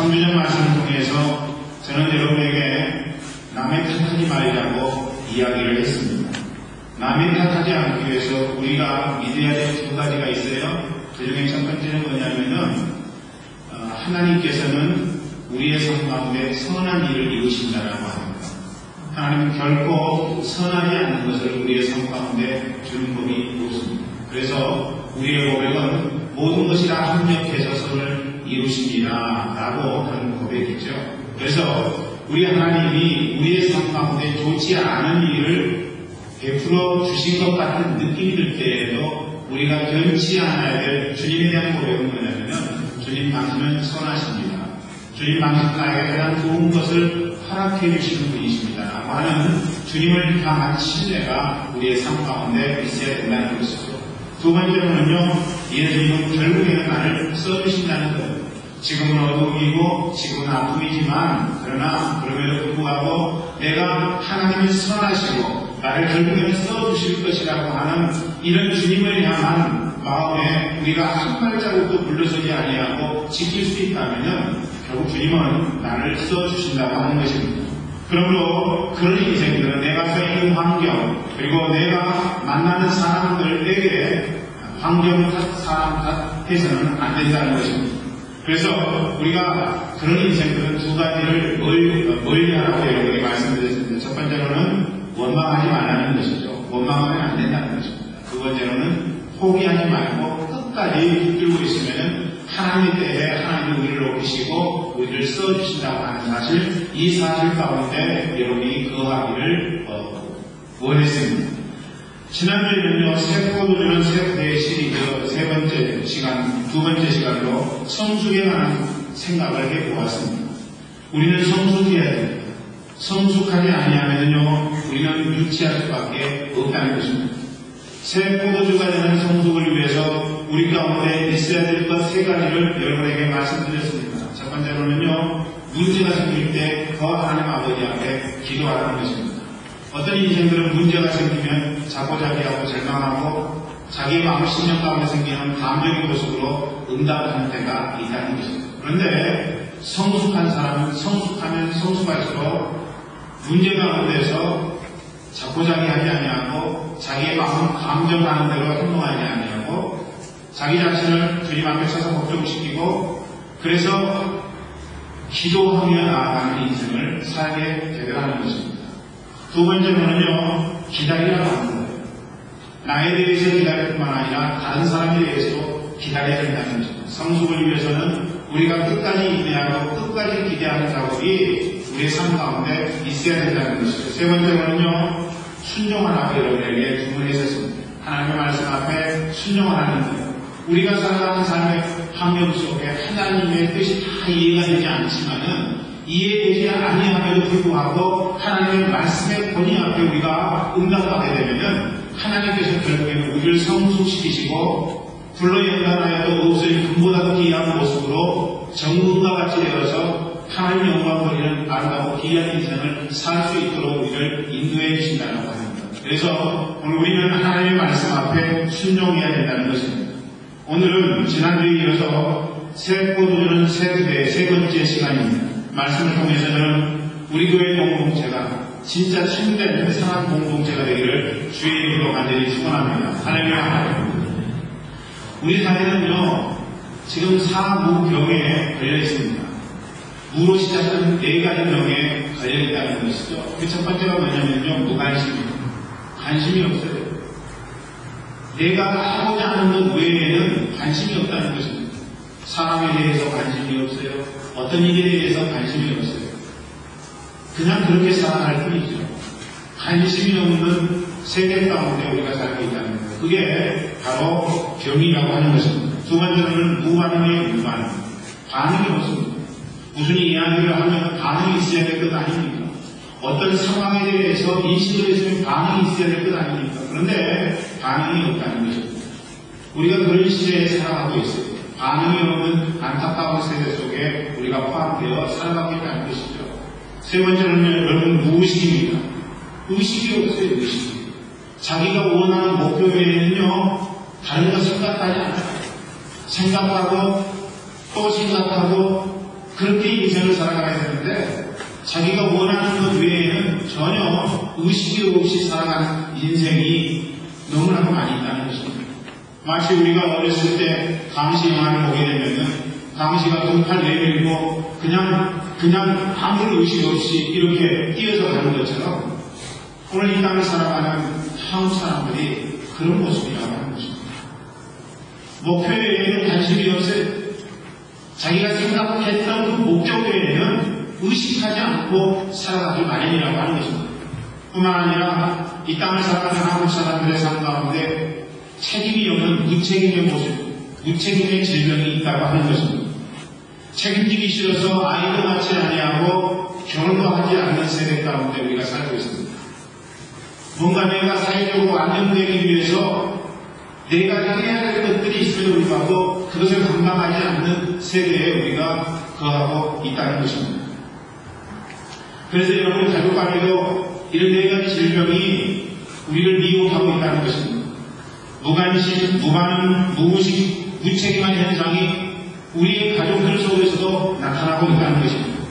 3주년 말씀을 통해서 저는 여러분에게 남의 탓하지 말자고 이야기를 했습니다. 남의 탓하지 않기 위해서 우리가 믿어야 될 두 가지가 있어요. 그 중에 첫 번째는 뭐냐면은 하나님께서는 우리의 삶 가운데 선한 일을 이루신다라고 합니다. 하나님은 결코 선하지 않는 것을 우리의 삶 가운데 주는 법이 없습니다. 그래서 우리의 고백은 모든 것이 다 합력해서 선을 이루십니다 라고 하는 고백이죠. 그래서 우리 하나님이 우리의 삶 가운데 좋지 않은 일을 베풀어 주신 것 같은 느낌이 들 때에도 우리가 견치 않아야 될 주님에 대한 고백은 뭐냐면 주님 당신은 선하십니다. 주님 당신은 나에게 가장 좋은 것을 허락해 주시는 분이십니다 라고 하는 주님을 향한 신뢰가 우리의 삶 가운데 있어야 된다는 것이죠. 두 번째로는요, 예수님은 결국에는 나를 써주신다는 것. 지금은 어둠이고 지금은 아픔이지만 그러나 그럼에도 불구하고 내가 하나님이 선하시고 나를 결국에는 써주실 것이라고 하는 이런 주님을 향한 마음에 우리가 한 발자국도 물러서지 아니하고 지킬 수 있다면 결국 주님은 나를 써주신다고 하는 것입니다. 그러므로 그런 인생들은 내가 서 있는 환경 그리고 내가 만나는 사람들에게 환경 탓, 사람 탓 해서는 안 된다는 것입니다. 그래서 우리가 그런 인생들은 두 가지를 멀리하라고 여러분에게 말씀드렸습니다. 첫 번째로는 원망하지 말라는 것이죠. 원망하면 안 된다는 것입니다. 두 번째로는 포기하지 말고 끝까지 붙들고 있으면 하나님의 때에 하나님이 우리를 높이시고 우리를 써주신다고 하는 사실, 이 사실 가운데 여러분이 거하기를 원했습니다. 지난주에는요, 새 포도주는 새 후대의 시리즈 두 번째 시간으로 성숙에 관한 생각을 해보았습니다. 우리는 성숙해야 됩니다. 성숙하지 아니하면요, 우리는 유치할 수밖에 없다는 것입니다. 새 포도주가 되는 성숙을 위해서 우리 가운데 있어야 될 것 세 가지를 여러분에게 말씀드렸습니다. 첫 번째로는요, 문제가 생길 때 하나님 아버지 앞에 기도하라는 것입니다. 어떤 인생들은 문제가 생기면 자포자기하고 절망하고 자기 마음 신념 가운데 생기는 감정의 모습으로 응답하는 때가 있다는 것입니다. 그런데 성숙한 사람은 성숙하면 성숙할수록 문제 가운데서 자포자기하지 아니하고 자기의 마음 감정하는 대로 행동하지 아니하고 자기 자신을 주님 앞에 서서 걱정시키고 그래서 기도하며 나아가는 인생을 살게 되더라는 것입니다. 두 번째로는요, 기다리라고 하는 거예요. 나에 대해서 기다릴 뿐만 아니라 다른 사람에 대해서도 기다려야 된다는 것입니다. 성숙을 위해서는 우리가 끝까지 인내하고 끝까지 기대하는 작업이 우리의 삶 가운데 있어야 된다는 것이죠. 세 번째로는요, 순종하라고 여러분에게 주문했었습니다. 하나님의 말씀 앞에 순종하라는 거예요. 우리가 살아가는 삶의 환경 속에 하나님의 뜻이 다 이해가 되지 않지만은 이해되지 아니함에도 불구하고 하나님의 말씀의 권위 앞에 우리가 응답하게 되면은 하나님께서 결국에는 우리를 성숙시키시고 불러 연단하여도 없을 금보다 귀한 모습으로 정금과 같이 되어서 하나님 영광 돌리는 아름다운 귀한 인생을 살 수 있도록 우리를 인도해 주신다는 겁니다. 그래서 오늘 우리는 하나님의 말씀 앞에 순종해야 된다는 것입니다. 오늘은 지난주에 이어서 새 포도주는 새 후대의 세 번째 시간입니다. 말씀을 통해서는 우리 교회 공동체가 진짜 참된 회상한 공동체가 되기를 주의 이름으로 간절히 축원합니다. 할렐루야. 우리 사회는요, 지금 사무병에 걸려 있습니다. 무로 시작하는 네 가지 병에 걸려 있다는 것이죠. 그 첫 번째가 뭐냐면요, 무관심입니다. 관심이 없어요. 내가 하고자 하는 것 외에는 관심이 없다는 것입니다. 사람에 대해서 관심이 없어요. 어떤 일에 대해서 관심이 없어요. 그냥 그렇게 살아갈 뿐이죠. 관심이 없는 세계 가운데 우리가 살고 있다는 거예요. 그게 바로 병이라고 하는 것입니다. 두 번째로는 무반응의 무반응. 반응이 없습니다. 무슨 이야기를 하면 반응이 있어야 될 것 아닙니까? 어떤 상황에 대해서 인식을 했으면 반응이 있어야 될 것 아닙니까? 그런데 반응이 없다는 것입니다. 우리가 그런 시대에 살아가고 있어요. 반응이 없는 안타까운 세대 속에 우리가 포함되어 살아가고 있다는 것이죠. 세 번째로는 여러분 무의식입니다. 의식이 없어요. 의식이. 자기가 원하는 목표 외에는요, 다른 거 생각하지 않아요. 생각하고 또 생각하고 그렇게 자기가 원하는 것 외에는 전혀 의식이 없이 살아가는 인생이 너무나도 많이 있다는 것입니다. 마치 우리가 어렸을 때 감시 영화를 보게 되면은 감시가 등팔 내밀고 그냥 아무 의식 없이 이렇게 뛰어서 가는 것처럼 오늘 이 땅을 살아가는 한국 사람들이 그런 모습이라고 하는 것입니다. 목표에는 관심이 없어요. 자기가 생각했던 그 목적 외에는 의식하지 않고 살아가기 마련이라고 하는 것입니다. 뿐만 아니라 이 땅을 살아가는 한국 사람들의 삶 가운데 책임이 없는 무책임의 모습, 무책임의 질병이 있다고 하는 것입니다. 책임지기 싫어서 아이도 낳지 아니하고 결혼도 하지 않는 세대 가운데 우리가 살고 있습니다. 뭔가 내가 사회적으로 안정되기 위해서 내가 해야 될 것들이 있음에도 불구하고 그것을 감당하지 않는 세대에 우리가 거하고 있다는 것입니다. 그래서 여러분 가족 간에도 이런 네 가지 질병이 우리를 미혹하고 있다는 것입니다. 무관심, 무반응, 무의식, 무책임한 현상이 우리의 가족들 속에서도 나타나고 있다는 것입니다.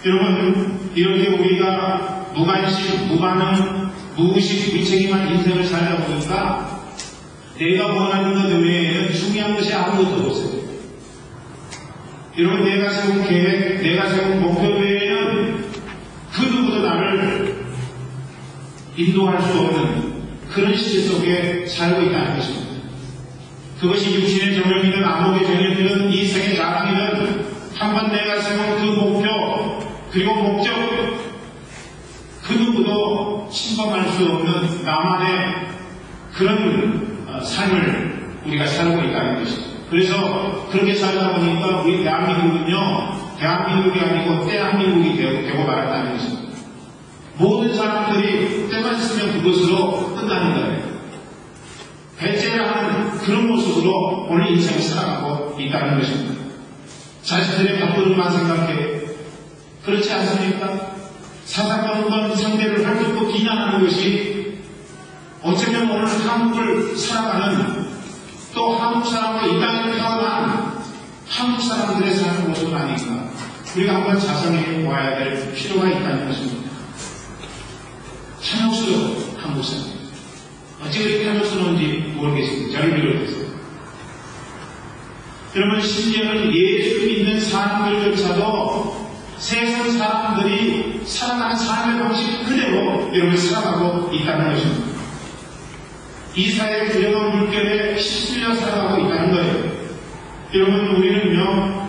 여러분, 이렇게 우리가 무관심, 무반응, 무의식, 무책임한 인생을 살다 보니까 내가 원하는 것 외에는 중요한 것이 아무것도 없어요. 여러분, 내가 세운 계획, 내가 세운 목표 외에는 그 누구도 나를 인도할 수 없는 그런 시대 속에 살고 있다는 것입니다. 그것이 육신의 정욕이든 안목의 정욕이든 이생의 자랑이든 한번 내가 세운 그 목표 그리고 목적 그 누구도 침범할 수 없는 나만의 그런 삶을 우리가 살고 있다는 것입니다. 그래서 그렇게 살다 보니까 우리 대한민국은요, 대한민국이 아니고 대한민국이 되고 말았다는 것입니다. 모든 사람들이 때만 쓰면 그것으로 끝나는 거예요. 배째를 하는 그런 모습으로 오늘 인생을 살아가고 있다는 것입니다. 자신들의 바쁘름만 생각해. 그렇지 않습니까? 사상과 상대를 헐뜯고 비난하는 것이 어쩌면 오늘 한국을 살아가는 또 한국 사람과 이 땅에 태어난 한국 사람들의 사는 모습은 아닌가. 우리가 한번 자성해 보아야 될 필요가 있다는 것입니다. 참혹스러운 한국 사람. 어찌 그렇게 참혹스러운지 모르겠습니다. 저를 비롯해서. 여러분, 심지어는 예수 믿는 사람들조차도 세상 사람들이 살아가는 삶의 방식 그대로 여러분 살아가고 있다는 것입니다. 이 사회의 부정한 물결에 휩쓸려 살아가고 있다는 거예요. 여러분, 우리는요,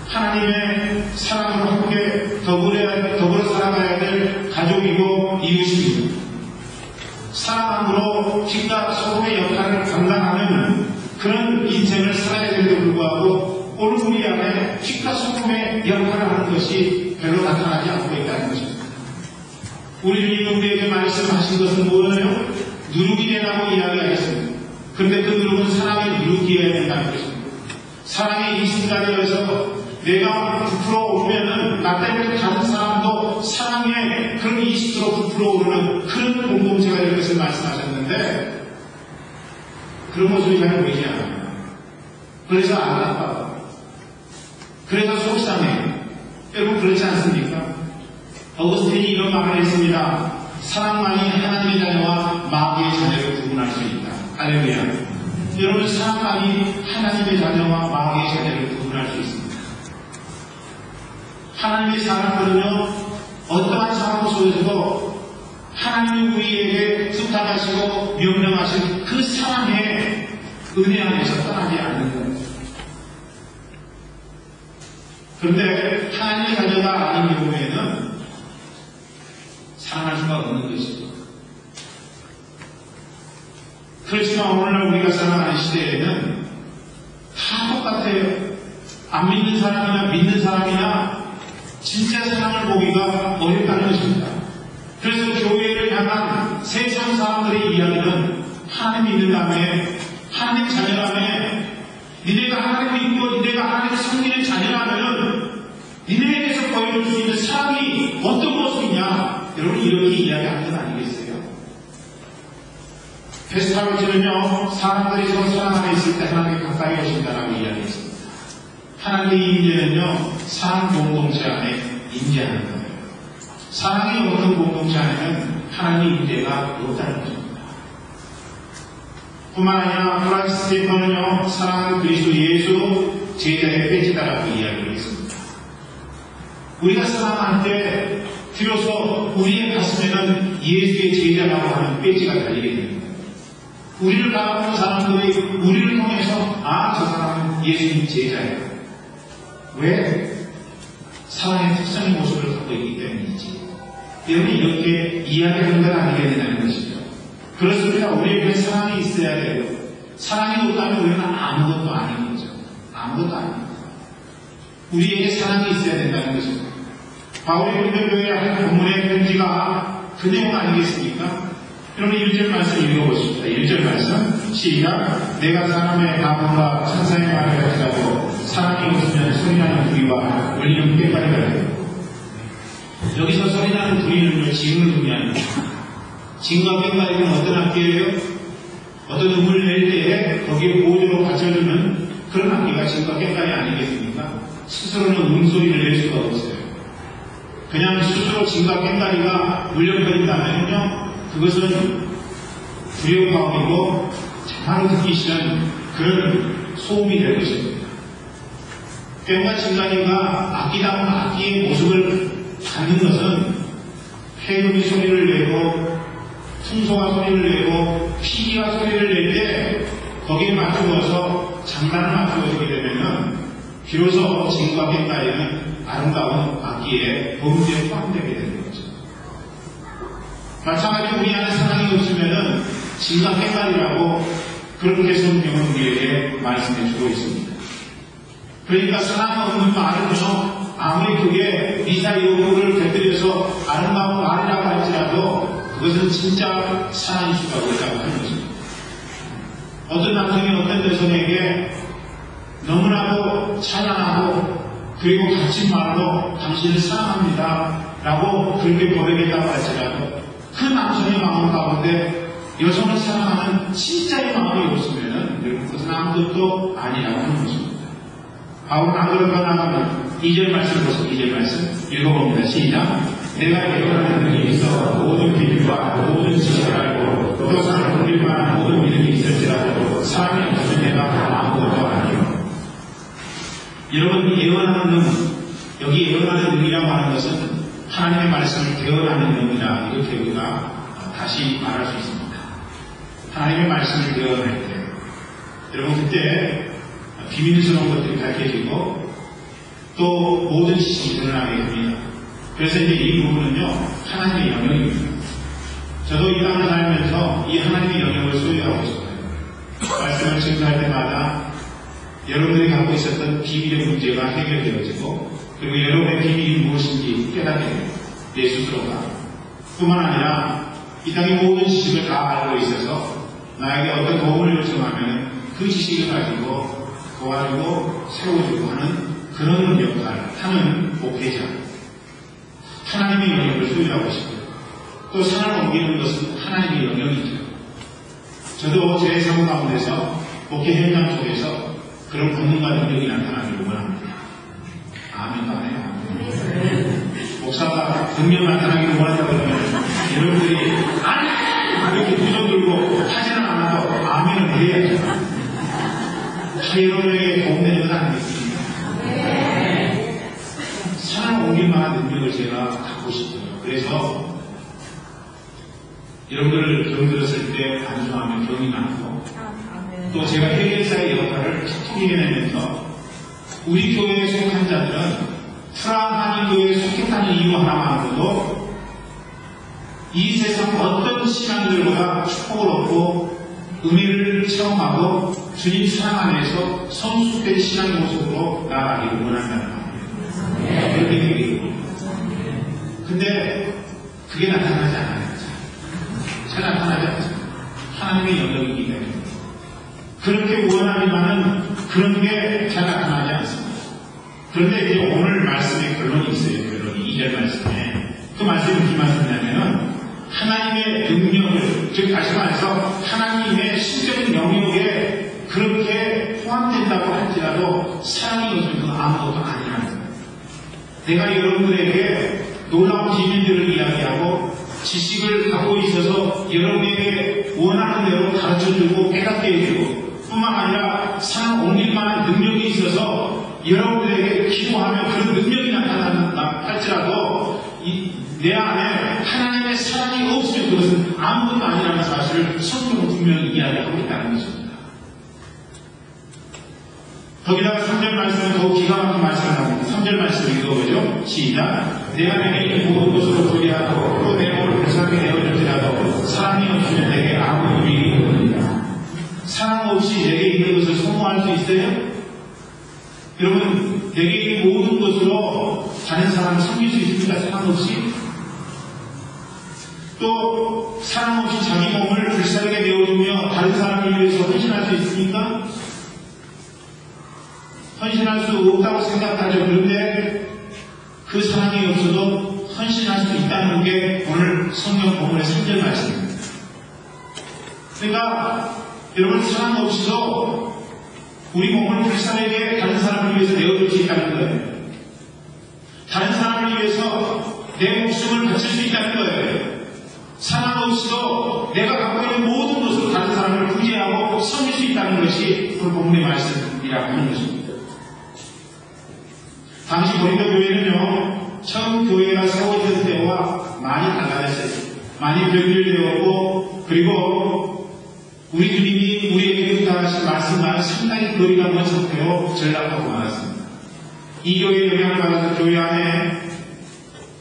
하나님의 사랑으로 함께 더불어 살아가야 될 가족이고 이웃입니다. 사랑으로 빛과 소금의 역할을 감당하는 그런 인생을 살아야 되는데 불구하고 오늘 우리 안에 빛과 소금의 역할을 하는 것이 별로 나타나지 않고 있다는 것입니다. 우리 주님 우리에게 말씀하신 것은 뭐예요? 누룩이 되라고 이야기하셨습니다. 그런데 그 누룩은 사랑의 누룩이어야 된다는 것입니다. 사랑의 이순간이어서 내가 9% 오르면은 나 때문에 다른 사람도 사랑의 그런 20% 9% 오르는 그런 공동체가 될 것을 말씀하셨는데 그런 모습이 잘 보이지 않아요. 그래서 안타까워요. 그래서 속상해요. 여러분 그렇지 않습니까? 어거스틴이 이런 말을 했습니다. 사랑만이 하나님의 자녀와 마귀의 자녀를 구분할 수 있다. 할렐루야. 여러분 사랑만이 하나님의 자녀와 마귀의 자녀를 구분할 수 있습니다. 하나님의 사람들은요, 어떠한 상황 속에서도 하나님이 우리에게 부탁하시고 명령하신 그 사랑의 은혜 안에서 떠나지 않는 거예요. 그런데 하나님의 자녀가 아닌 경우에는 사랑할 수가 없는 것이죠. 그렇지만 오늘날 우리가 살아가는 시대에는 다 똑같아요. 안 믿는 사람이나 믿는 사람이나 진짜 사랑을 보기가 어렵다는 것입니다. 그래서 교회를 향한 세상 사람들의 이야기는 하나님 믿는 다음에 하나님 자녀라면 니네가 하나님 믿고 니네가 하나님 섬기는 자녀라면 니네에게서 보여줄 수 있는 사랑이 어떤 모습이냐 여러분 이렇게 이야기하는 건 아니겠어요? 베스타로즈는요 사람들이 서로 사랑 안에 있을 때 하나님께 가까이 오신다라고 이야기했습니다. 하나님의 임재는요 사랑 공동체 안에 임재하는 것. 사랑이 없는 공동체 안에는 하나님의 임재가 없다는 것입니다. 뿐만 아니라 프란시스 스테이퍼는요, 사랑하는 그리스도 예수 제자의 배지다라고 이야기를 했습니다. 우리가 사랑할 때 비로소 우리의 가슴에는 예수의 제자라고 하는 배지가 달리게 됩니다. 우리를 바라보는 사람들이 우리를 통해서 저 사람은 예수님 제자예요. 왜? 사랑의 특성의 모습을 갖고 있기 때문이지. 여러분이 이렇게 이야기하는 건 아니게 된다는 것이죠. 그렇습니다. 우리에게 사랑이 있어야 돼요. 사랑이 없다면 우리는 아무것도 아닌 거죠. 아무것도 아닙니다. 우리에게 사랑이 있어야 된다는 것입니다. 바울의 빌립보교회 한 본문의 편지가 그 내용 아니겠습니까? 여러분 1절 말씀 읽어보십시다. 1절 말씀 시작. 내가 사람의 가문과 천사의 말을 가지고 사랑이 없으면 소리나는 부리와 울리는 꾀까지가 돼요. 여기서 소리나는 부리는요, 지음을 의미합니다. 지음과 꾀까지는 어떤 악기예요? 어떤 음을 낼 때에 거기에 보조로 받쳐주는 그런 악기가 지음과 꾀까지 아니겠습니까? 스스로는 음소리를 낼 수가 없어요. 그냥 스스로 지음과 꾀까지가 울려버린다면요, 그것은 두려움이고 정말 듣기 싫은 그런 소음이 될 것입니다. 꽹과 징가리가 악기다운 악기의 모습을 갖는 것은 폐음이 소리를 내고 풍소가 소리를 내고 피기가 소리를 낼 때 거기에 맞추어서 장단을 맞추어주게 되면 비로소 징과 꽹가리는 아름다운 악기의 범주에 포함되게 되는 거죠. 마찬가지로 우리 안에 사랑이 없으면은 징과 꽹가리라고 그렇게 성경은 우리에게 말씀해 주고 있습니다. 그러니까 사랑 없는 말은요, 아무리 그게 미사의 요구를 곁들여서 아름다운 말이라고 할지라도 그것은 진짜 사랑일 수가 없다고 하는 것입니다. 어떤 남성이 어떤 여성에게 너무나도 찬양하고 그리고 갇힌 말로 당신을 사랑합니다 라고 그렇게 고백했다고 할지라도 그 남성의 마음 가운데 여성을 사랑하는 진짜의 마음이 없으면 그것은 아무것도 아니라고 하는 것입니다. 바울은 안 그런가 나가면 2절 말씀 보세요. 2절 말씀 읽어봅니다. 시작. 내가 예언하는 능력이 있어 모든 비밀과 모든 지식을 알고 또 사랑을 돌릴 만한 모든 믿음이 있을지라도 사랑이 없으면 내가 아무것도 아니요. 여러분, 예언하는 능, 여기 예언하는 능이라고 하는 것은 하나님의 말씀을 개헌하는 능이다, 이렇게 우리가 다시 말할 수 있습니다. 하나님의 말씀을 개헌할 때 여러분, 그때 비밀스러운 것들이 밝혀지고 또 모든 지식이 드러나게 됩니다. 그래서 이제 이 부분은요, 하나님의 영역입니다. 저도 이 땅을 살면서 이 하나님의 영역을 소유하고 싶어요. 말씀을 증거할 때마다 여러분들이 갖고 있었던 비밀의 문제가 해결되어지고 그리고 여러분의 비밀이 무엇인지 깨닫게 됩니다. 내 스스로가. 뿐만 아니라 이 땅의 모든 지식을 다 알고 있어서 나에게 어떤 도움을 요청하면 그 지식을 가지고 도와주고 세워주고 하는 그런 역할을 하는 목회자. 하나님의 영역을 소유하고 싶어요. 또 산을 옮기는 것은 하나님의 영역이죠. 저도 제 삶 가운데서 목회 현장 속에서 그런 권능과 능력이 나타나기를 원합니다. 아멘도 안 해요. 목사가 능력 나타나기를 원한다고 그러면 여러분들이 아니! 이렇게 부정 들고 하지는 않아도 아멘을 해야죠. 여러분에게 도움되는 건 아니겠습니까? 산을 옮길 만한 능력을 제가 갖고 싶어요. 그래서 여러분들을 병들었을 때 안수하면 병이 나고 또 제가 해결사의 역할을 톡톡히 해내면서 우리 교회에 속한 자들은 프라하니 교회에 속했다는 이유 하나만으로도 이 세상 어떤 신앙들보다 축복을 얻고 은혜를 체험하고 주님 사랑 안에서 성숙된 신앙의 모습으로 나아가기를 원한다는 말이에요. 그렇게 되겠고. 근데 그게 나타나지 않아요. 잘 나타나지 않습니다. 하나님의 영역이기 때문에. 그렇게 원하지만은 그런 게 잘 나타나지 않습니다. 그런데 이제 오늘 말씀의 결론이 있어요. 결론이 2절 말씀에. 그 말씀이 무슨 말씀이냐면은 하나님의 능력을, 즉 다시 말해서 하나님의 신적인 영역에 그렇게 포함된다고 할지라도 사랑이 없으면 그건 아무것도 아니라는 거예요. 내가 여러분들에게 놀라운 비밀들을 이야기하고 지식을 갖고 있어서 여러분에게 원하는 대로 가르쳐주고 깨닫게 해주고 뿐만 아니라 산 옮길 만한 능력이 있어서 여러분들에게 기도하면 그런 능력이 나타난다 할지라도 내 안에 하나님의 사랑이 없으면 그것은 아무것도 아니라는 사실을 성경은 분명히 이야기하고 있다는 것입니다. 거기다가 3절 말씀은 더욱 기가 막힌 말씀을 합니다. 3절 말씀 읽어보죠. 시작. 내가 내게 이 모든 것으로 소리하고 또 내 몸을 불쌍하게 내어줄지라도 사랑이 없으면 내게 아무 의미가 없느니라. 사랑 없이 내게 있는 것을 소모할 수 있어요? 여러분, 내게 이 모든 것으로 다른 사람을 섬길 수 있습니까? 사랑 없이? 또 사랑 없이 자기 몸을 불쌍하게 내어주며 다른 사람을 위해서 헌신할 수 있습니까? 헌신할 수 없다고 생각하죠. 그런데 그 사랑이 없어도 헌신할 수 있다는 게 오늘 성경 본문의 3절 말씀입니다. 그러니까 여러분 사랑 없이도 우리 몸을 불쌍하게 다른 사람을 위해서 내어줄 수 있다는 거예요. 다른 사람을 위해서 내 목숨을 바칠 수 있다는 거예요. 사랑 없이도 내가 갖고 있는 모든 것으로 다른 사람을 구제하고 섬길 수 있다는 것이 오늘 본문의 말씀이라고 하는 것입니다. 당시 고린도 교회는요, 처음 교회가 세워질 때와 많이 달라졌어요. 많이 변질되었고, 그리고 우리 주님이 우리에게 부탁하신 말씀과 상당히 거리가 먼 상태로 전락하고 말았습니다. 이 교회에 영향을 받아서 교회 안에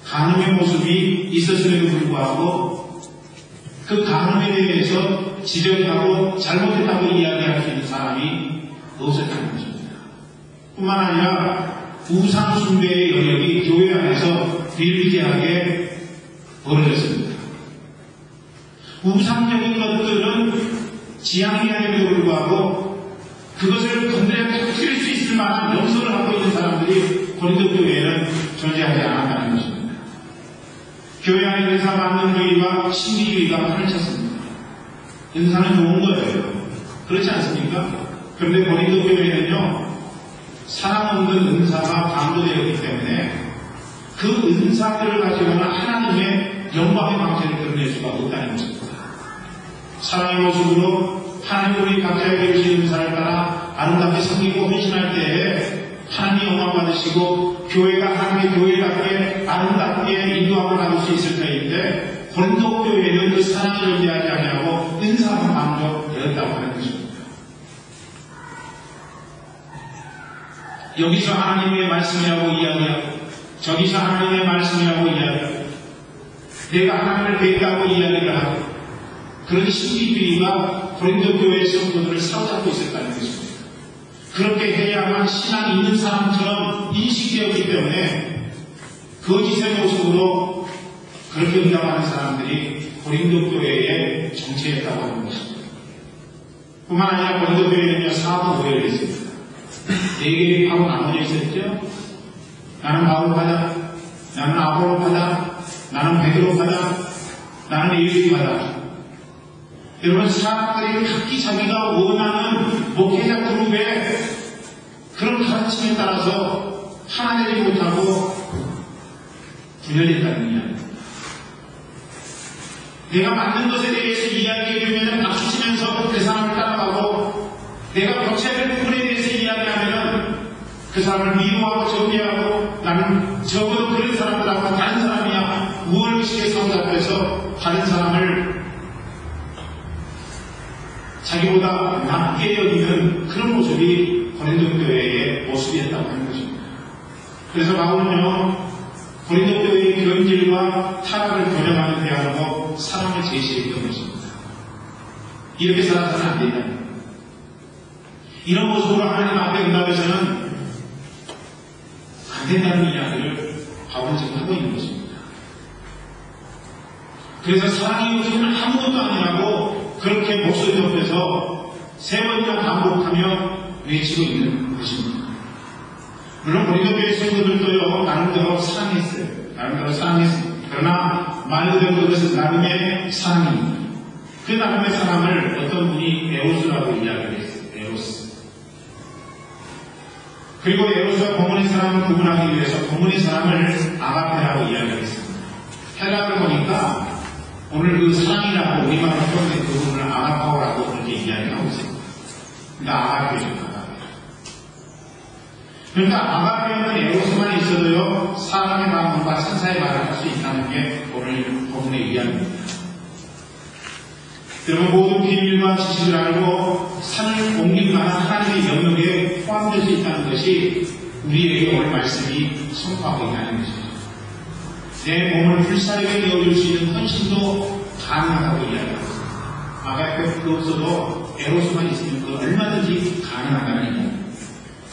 간음의 모습이 있었음에도 불구하고 그 간음에 대해서 지적하고 잘못했다고 이야기할 수 있는 사람이 없었다는 것입니다. 뿐만 아니라 우상 숭배의 영역이 교회 안에서 비일비재하게 벌어졌습니다. 우상적인 것들은 지향이함에도 불구하고 그것을 건드려 터뜨릴 수 있을 만한 염소를 갖고 있는 사람들이 고린도 교회에는 존재하지 않았다는 것입니다. 교회 안에 은사 받는 주의와 신비주의가 판을 쳤습니다. 은사는 좋은 거예요. 그렇지 않습니까? 그런데 고린도 교회에는요, 사랑 없는 은사가 강조되었기 때문에 그 은사들을 가지고는 하나님의 영광의 방식을 드러낼 수가 없다는 것입니다. 사랑의 모습으로 하나님 우리 각자에게 주신 은사를 따라 아름답게 섬기고 헌신할 때에 하나님이 영광 받으시고 교회가 하나님의 교회답게 아름답게 인도함을 받을 수 있을 때인데 고린도 교회는 그 사랑이 존재하지 아니하고 은사만 강조되었다고 하는 것입니다. 여기서 하나님의 말씀이라고 이야기하고 저기서 하나님의 말씀이라고 이야기하고 내가 하나님을 뵙다고 이야기를 하고 그런 신비주의가 고린도 교회의 성도들을 사로잡고 있었다는 것입니다. 그렇게 해야만 신앙이 있는 사람처럼 인식되었기 때문에 거짓의 모습으로 그렇게 응답하는 사람들이 고린도 교회에 정체했다고 하는 것입니다. 뿐만 아니라 고린도 교회는요, 사부 모여져 있습니다. 네 개의 파로 나눠져 있었죠. 나는 바울파다, 나는 아볼로파다, 나는 베드로파다, 나는 예수파다. 여러분, 사람들이 각기 자기가 원하는 목회자 그룹의 그런 가르침에 따라서 하나 되지 못하고 분열했다는 이야기입니다. 내가 만든 것에 대해서 이야기해주면 박수치면서 그 사람을 따라가고 내가 벽체의 부분에 대해서 이야기하면 그 사람을 미워하고 정죄하고 나는 적어도 그런 사람보다 다른 사람이야 우월의식에 사로잡혀서 다른 사람을 자기보다 낮게 여기는 그런 모습이 고린도 교회의 모습이었다고 하는 것입니다. 그래서 바울은요, 고린도 교회의 변질과 타락을 교정하는 대안으로 사랑을 제시했던 것입니다. 이렇게 살아서는 안 된다. 이런 모습으로 하나님 앞에 응답해서는 안 된다는 이야기를 바울은 지금 하고 있는 것입니다. 그래서 사랑이 없으면 아무것도 아니라고 그렇게 목소리 높여서 세 번째 반복하며 외치고 있는 것입니다. 물론 고린도 교회 성도들도요, 나름대로 사랑했어요. 나름대로 사랑했습니다. 그러나 말 그대로 그것은 나름의 사랑입니다. 그 나름의 사랑을 어떤 분이 에로스라고 이야기를 했어요. 에로스. 그리고 에로스와 고문의 사랑을 구분하기 위해서 고문의 사랑을 아가페라고 이야기를 했습니다. 해석을 보니까 오늘 그 사랑이라고 우리말로 표현된 그 부분을 아가파오라고 그렇게 이야기하고 있습니다. 그러니까 아가페죠. 그러니까 아가페는 에로스만 있어도요 사람의 마음과 천사의 말을 할 수 있다는 게 오늘 본문의 이야기입니다. 여러분 모든 비밀과 지식을 알고 산을 옮길 만한 하나님의 영역에 포함될 수 있다는 것이 우리에게 오늘 말씀이 선포하고 있다는 것입니다. 내 몸을 불사르게 되어줄 수 있는 헌신도 가능하다고 이야기하고 있습니다. 아가페가 없어도 에로스만 있으면 그 얼마든지 가능하다는 얘기입니다.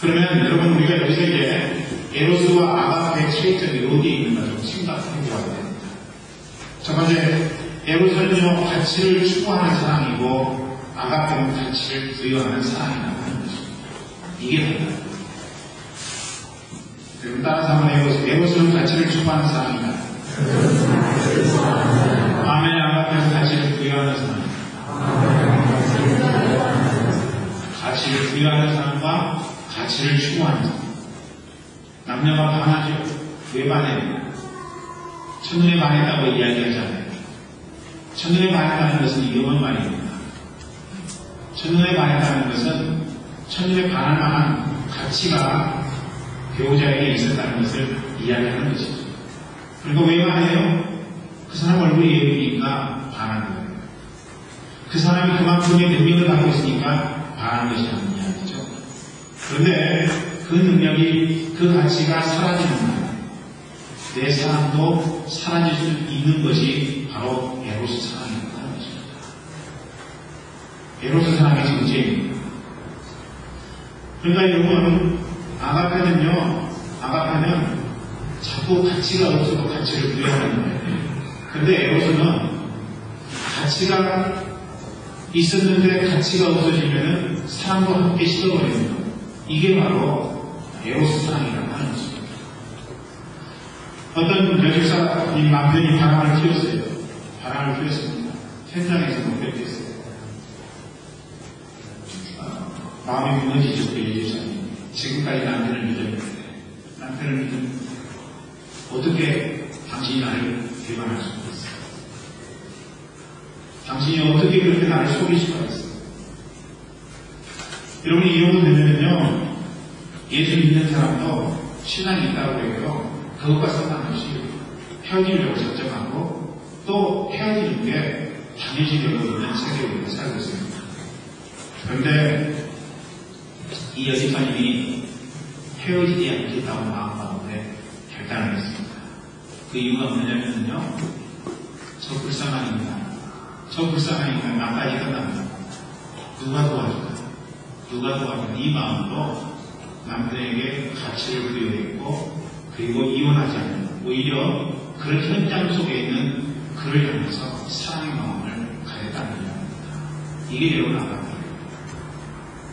그러면 여러분 우리가 여기서 이제 에로스와 아가페의 차이점이 어디에 있는가 좀 생각해 보아야 됩니다. 첫 번째, 에로스는요 가치를 추구하는 사랑이고 아가페는 가치를 부여하는 사랑이라고 하는 것입니다. 이게 뭐냐? 여러분 따라서 한번 해보세요. 에로스는 가치를 추구하는 사랑이다. 아멘. 아가페는 가치를 부여하는 사랑이다. 가치를 부여하는 사람과 가치를 추구하는 사람. 남녀가 반하죠. 왜 반해요? 첫눈에 반했다고 이야기하잖아요. 첫눈에 반했다는 것은 이런 말입니다. 첫눈에 반했다는 것은 첫눈에 반할 만한 가치가 배우자에게 있었다는 것을 이야기하는 것이죠. 그리고 왜 반해요? 그 사람 얼굴이 예쁘니까 반하는 거예요. 그 사람이 그만큼의 능력을 갖고 있으니까 반하는 것이라는 이야기죠. 그런데 그 능력이, 그 가치가 사라지는 거예요. 내 사랑도 사라질 수 있는 것이 바로 에로스 사랑이라고 하는 것입니다. 에로스 사랑의 정체입니다. 그러니까 여러분, 아가페는 자꾸 가치가 없어도 가치를 부여하는 거예요. 그런데 에로스는 가치가 있었는데 가치가 없어지면 사랑과 함께 식어버리는 것. 이게 바로 에로스 사랑이라고 하는 것입니다. 어떤 여직사님 남편이 바람을 피웠어요. 바람을 피웠습니다. 현장에서 못 뵙겠어요. 마음이 무너지셨고 여직사님. 지금까지 남편을 믿었는데 남편을 믿으면 어떻게 당신이 나를 배반할 수 있겠어요? 당신이 어떻게 그렇게 나를 속일 수가 있어요? 여러분이 이 정도 되면요, 예수 믿는 사람도 신앙이 있다고 해요. 그것과 상관없이 헤어지려고 작정하고 또 헤어지는 게 당연시되고 있는 세계에 살고 있습니다. 그런데 이 여직사님이 헤어지지 않겠다고 마음가운데 결단을 했습니다. 그 이유가 뭐냐면요, 저 불쌍한 인간 나까지 끝납니다. 누가 도와줄까? 이 마음으로 남편에게 가치를 부여했고, 그리고 이혼하지 않는, 오히려 그런 현장 속에 있는 그를 향해서 사랑의 마음을 가졌다는 얘기입니다. 이게 여러분 아가페예요.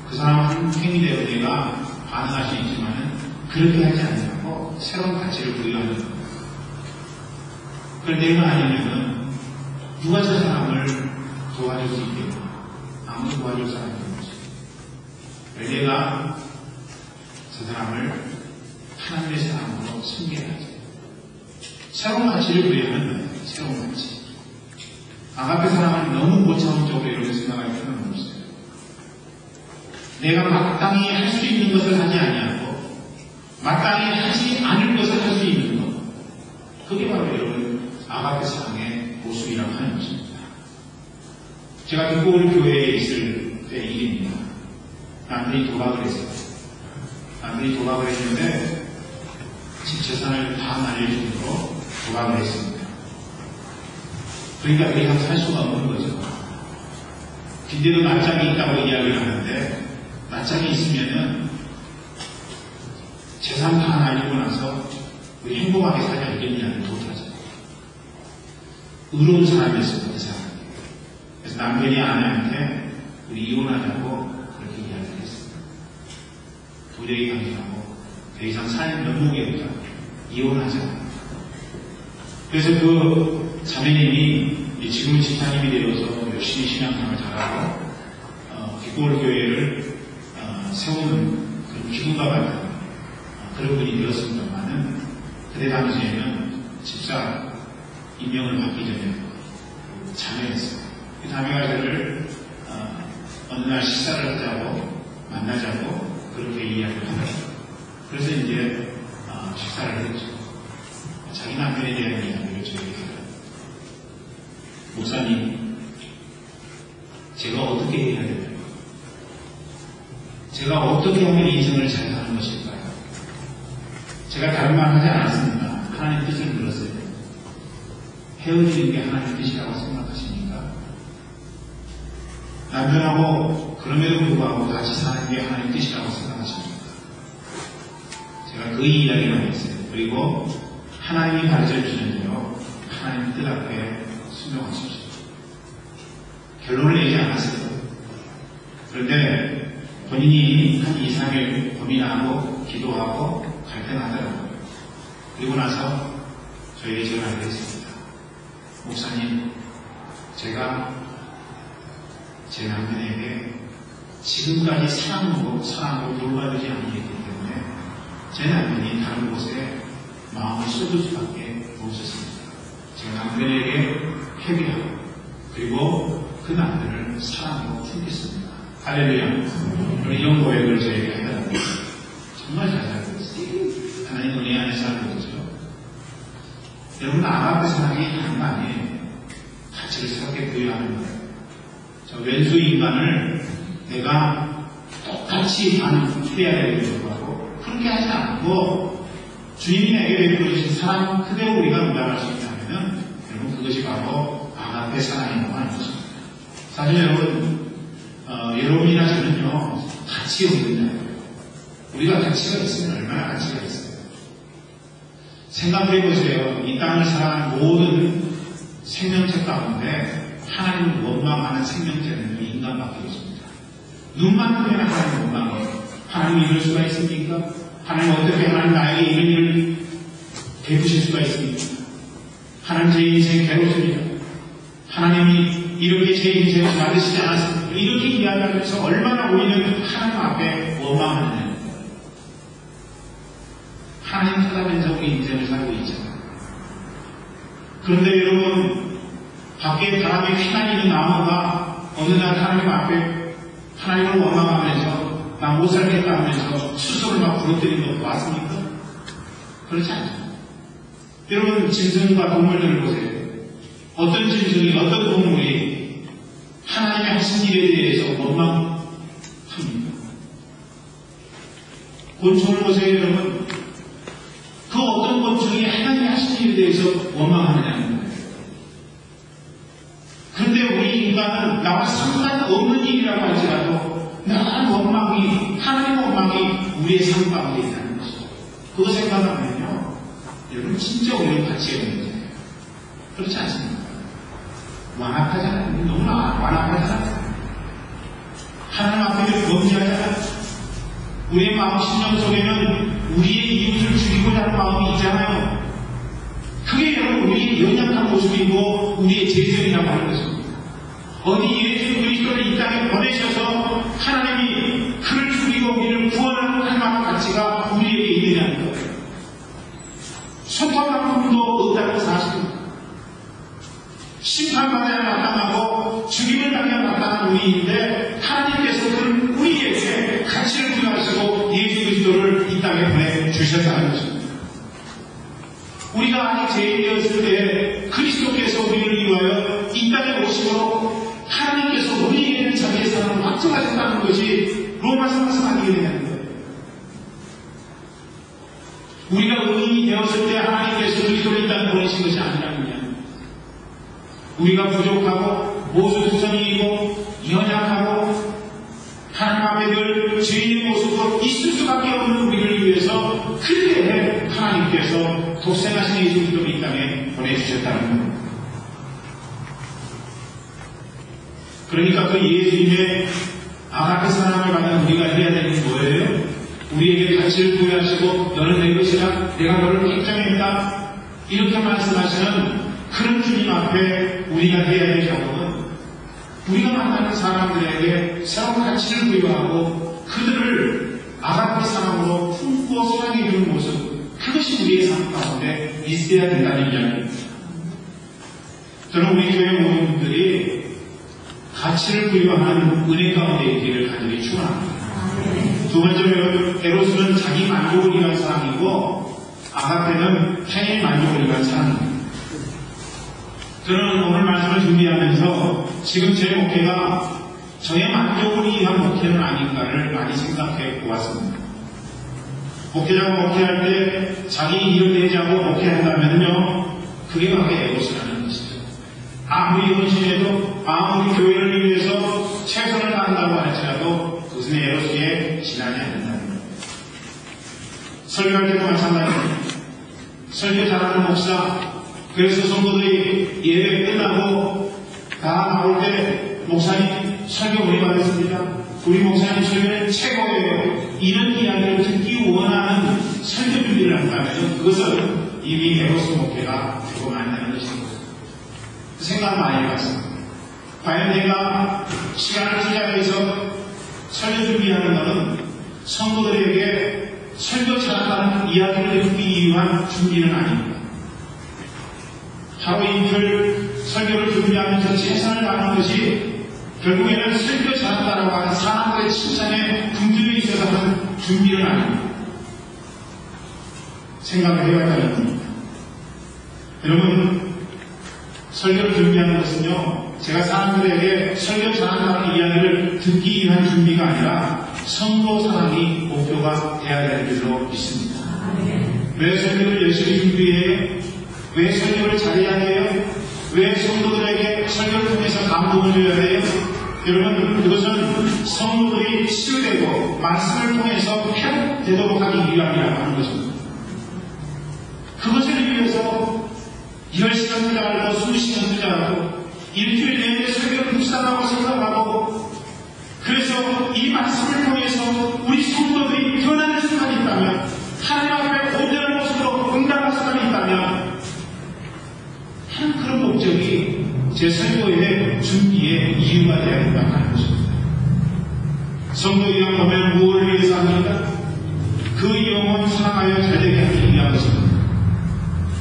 그 사람은 행위대로 내가 반응할 수 있지만은 그렇게 하지 않냐고 새로운 가치를 부여하는 겁니다. 그런데 내가 아니면은 누가 저 사람을 도와줄 수 있겠냐? 아무도 도와줄 사람이 없지. 내가 저 사람을 하나님의 사랑으로 섬겨야지. 새로운 가치를 부여하는 거예요. 새로운 가치. 아가페 사랑은 너무 고차원적으로 이렇게 생각할 필요는 없어요. 내가 마땅히 할 수 있는 것을 하지 아니하고 마땅히 하지 않을 것을 할 수 있는 것. 그게 바로 여러분 아가페 사랑의 모습이라고 하는 것입니다. 제가 듣고올 교회에 있을 때 일입니다. 남편이 도박을 했어요. 남편이 도박을 했는데 집 재산을 다 날릴 정도로 도박을 했습니다. 그러니까 더 이상 살 수가 없는 거죠. 빈대도 낯짝이 있다고 이야기를 하는데 낯짝이 있으면은 재산 다 날리고 나서 우리 행복하게 살지 않겠냐는 도타죠. 의로운 사람이었어요, 그 사람. 그래서 남편이 아내한테 우리 이혼하자고 그렇게 이야기를 했습니다. 도저히 감수하고 더 이상 살 면목이 없다. 이혼하자. 그래서 그 자매님이 지금은 집사님이 되어서 열심히 신앙생활을 잘하고 기도월 교회를 세우는 그런 기둥과 같은 그런 분이 되었습니다만은 그때 당시에는 집사 임명을 받기 전에 참여했어요. 그 자매가들을 어느 날 식사를 하자고 만나자고 그렇게 이야기를 하더라고요. 그래서 이제 식사를 했죠. 자기 남편에 대한 이야기를 저에게 하더라고요. 목사님, 제가 어떻게 해야 될까요? 제가 어떻게 하면 인생을 잘 사는 것일까요? 제가 다른 말 하지 않았습니다. 하나님 뜻을 물었어요. 헤어지는 게 하나님 뜻이라고 생각하십니까? 남편하고 그럼에도 불구하고 같이 사는 게 하나님 뜻이라고 생각하십니까? 제가 그 이야기를 했어요. 그리고 하나님이 가르쳐 주시는 대로 하나님 뜻 앞에 순종하십시오. 결론을 내지 않았어요. 그런데 본인이 한 2, 3일 고민하고 기도하고 갈등하더라고요. 그리고 나서 저에게 전화를 했습니다. 목사님, 제가 제 남편에게 지금까지 사랑으로 돌봐주지 않기 때문에 제 남편이 다른 곳에 마음을 쏟을 수밖에 없었습니다. 제가 남편에게 회개하고 그리고 그 남편을 사랑으로 품겠습니다. 할렐루야. 이런 고백을 저에게 하더라고요. 정말 잘 살고 있어요. 하나님 은혜 안에 살고 있죠. 여러분, 아가페 사랑이 다른 거 아니에요. 가치를 새롭게 부여하는 거예요. 저 왼수 인간을 내가 똑같이 반응해야 되는 거고, 그렇게 하지 않고 주님이 내게 베풀어주신 사랑 그대로 우리가 응답할 수 있다면 여러분, 그것이 바로 아가페 사랑이라고 하는 것입니다. 사실 여러분이나 저는요, 가치 없는 자예요. 우리가 가치가 있으면 얼마나 가치가 있어요. 생각해 보세요. 이 땅을 살아가는 모든 생명체 가운데 하나님을 원망하는 생명체는 인간밖에 없습니다. 눈만 뜨면 하나님 원망해요. 하나님 이럴 수가 있습니까? 하나님 어떻게 하나님 나에게 이런 일을 베푸실 수가 있습니까? 하나님 제 인생 괴롭습니다. 하나님이 이렇게 제 인생을 만드시지 않았습니다. 이렇게 이야기하면서 얼마나 우리는 하나님 앞에 원망하는 거예요. 하나님 찾아뵈서 우리 인생을 살고 있잖아요. 그런데 여러분, 밖에 바람이 휘날리는 나무가 어느 날 하나님 앞에 하나님을 원망하면서 나 못 살겠다 하면서 스스로 막 부러뜨리는 거 맞습니까? 그렇지 않죠. 여러분, 짐승과 동물들을 보세요. 어떤 짐승이, 어떤 동물이 하나님의 하신 일에 대해서 원망합니까? 곤충을 보세요, 여러분. 그 어떤 곤충이 하나님의 하신 일에 대해서 원망하느냐는 거예요. 그런데 우리 인간은 나와 상관없는 일이라고 할지라도 나한 원망이, 하나님의 원망이 우리의 삶 가운데 있다는 것이죠. 그거 생각하면요, 여러분 진짜 우리는 가치가 있는 거예요. 그렇지 않습니까? 완악하잖아요. 너무나 완악하잖아요. 하나님 앞에 범죄하잖아요. 우리의 마음 심령 속에는 우리의 이웃을 죽이고자 하는 마음이 있잖아요. 그게 여러분 우리의 연약한 모습이고 우리의 죄성이라고 하는 것입니다. 어디 예수 그리스도를 이 땅에 보내셔서 하나님이 그를 죽이고 우리를 구원할 만한 가치가 우리에게 있느냐는 거예요. 손톱만큼도 없다는 사실입니다. 심판받아야 마땅하고 죽임을 당해야 마땅한 우리인데 하나님께서 그런 우리에게 가치를 부여하시고 예수 그리스도를 이 땅에 보내주셨다는 것입니다. 우리가 아직 죄인되었을 때 그리스도께서 우리를 위하여 이 땅에 오시고 하나님께서 우리에게는 자기의 사랑을 확증하셨다는 것이 로마서 말씀하게 되는 거예요. 우리가 의인이 되었을 때 하나님께서 그리스도를 이 땅에 보내신 것이 아니라면요, 우리가 부족하고 모수투성이이고 연약하고 하나님 앞에 늘 죄인의 모습으로 있을 수밖에 없는 우리를 위해서 그때 하나님께서 독생하신 예수 그리스도를 이 땅에 보내주셨다는 겁니다. 그러니까 그 예수님의 아가페 사랑을 받는 우리가 해야 되는 게 뭐예요? 우리에게 가치를 부여하시고 너는 내 것이라 내가 너를 인정했다 이렇게 말씀하시는 그런 주님 앞에 우리가 해야 될 작업은 우리가 만나는 사람들에게 새로운 가치를 부여하고 그들을 아가페 사랑으로 품고 사랑해주는 모습, 그것이 우리의 삶 가운데 있어야 된다는 이야기입니다. 저는 우리 교회 모든 분들이 가치를 부여하는 은혜 가운데 있기를 간절히 축원합니다. 두 번째로 에로스는 자기 만족을 위한 사람이고 아가페는 타인의 만족을 위한 사람입니다. 저는 오늘 말씀을 준비하면서 지금 제 목회가 저의 만족을 위한 목회는 아닌가를 많이 생각해 보았습니다. 목회자가 목회할 때 자기 일을 내자고 목회한다면요, 그게 바로 에로스라는 것이죠. 아무리 헌신해도 아무리 교회를 위해서 최선을 다한다고 할지라도 그것은 에로스에 지나지 않는다는 겁니다. 설교할 때도 마찬가지입니다. 설교 잘하는 목사, 그래서 성도들이 예배 끝나고 다 나올 때 목사님 설교 우리 받았습니다. 우리 목사님 설교는 최고예요. 이런 이야기를 듣기 원하는 설교 준비를 한다면 그것은 이미 에로스 목회가 되고 만다는 것입니다. 생각 많이 해봤습니다. 과연 내가 시간을 투자해서 설교 준비하는 것은 성도들에게 설교 잘한다는 이야기를 듣기 위한 준비는 아닙니다. 하루 이틀 설교를 준비하면서 최선을 다하는 것이 결국에는 설교 잘한다라고 하는 사람들의 칭찬에 궁금이 있어서 하는 준비는 아닙니다. 생각을 해봐야 하는 겁니다. 여러분, 설교를 준비하는 것은요, 제가 사람들에게 설교 잘한다는 이야기를 듣기 위한 준비가 아니라 성도 사랑이 목표가 되어야 될 줄로 믿습니다. 왜 설교를 열심히 준비해요? 왜 설교를 잘해야 돼요? 왜 성도들에게 설교를 통해서 감동을 줘야 돼요? 여러분, 그것은 성도들이 치유되고 말씀을 통해서 회복되도록 하기 위함이라고 하는 것입니다. 그것을 위해서 10시간 투자하고 20시간 투자하고 일주일 내내 설교를 묵상하고 생각하고, 그래서 이 말씀을 통해서 우리 성도들이 변하는 순간이 있다면, 하나님 앞에 온전한 모습으로 응답할 순간이 있다면, 한 그런 목적이 제 설교의 준비의 이유가 되어야 된다고 하는 것입니다. 성도 이용 보면 무엇을 위해서 합니까? 그 영혼 사랑하여 잘되게 하기 위한 것입니다.